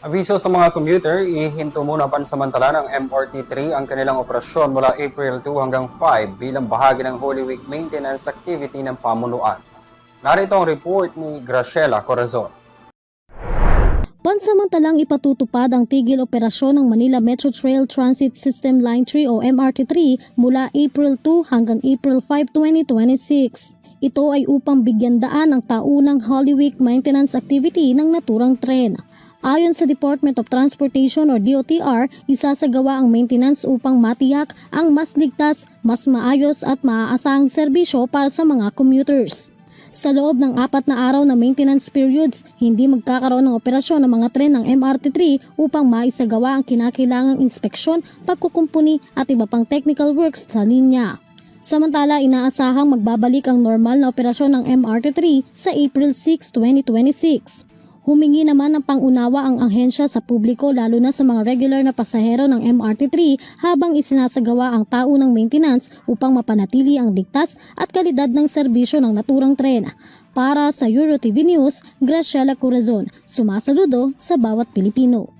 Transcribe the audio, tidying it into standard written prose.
Abiso sa mga commuter, ihinto muna pansamantala ng MRT3 ang kanilang operasyon mula April 2 hanggang 5 bilang bahagi ng Holy Week maintenance activity ng pamunuan. Narito ang report ni Graciela Corazon. Pansamantalang ipatutupad ang tigil operasyon ng Manila Metro Trail Transit System Line 3 o MRT3 mula April 2 hanggang April 5, 2026. Ito ay upang bigyan daan ang taunang Holy Week maintenance activity ng naturang tren. Ayon sa Department of Transportation o DOTR, isasagawa ang maintenance upang matiyak ang mas ligtas, mas maayos at maaasahang serbisyo para sa mga commuters. Sa loob ng 4 na araw na maintenance periods, hindi magkakaroon ng operasyon ng mga tren ng MRT3 upang maisagawa ang kinakailangang inspeksyon, pagkukumpuni at iba pang technical works sa linya. Samantala, inaasahang magbabalik ang normal na operasyon ng MRT3 sa April 6, 2026. Humingi naman ng pangunawa ang ahensya sa publiko lalo na sa mga regular na pasahero ng MRT3 habang isinasagawa ang taunang maintenance upang mapanatili ang ligtas at kalidad ng serbisyo ng naturang tren. Para sa EuroTV News, Graciela Corazon, sumasaludo sa bawat Pilipino.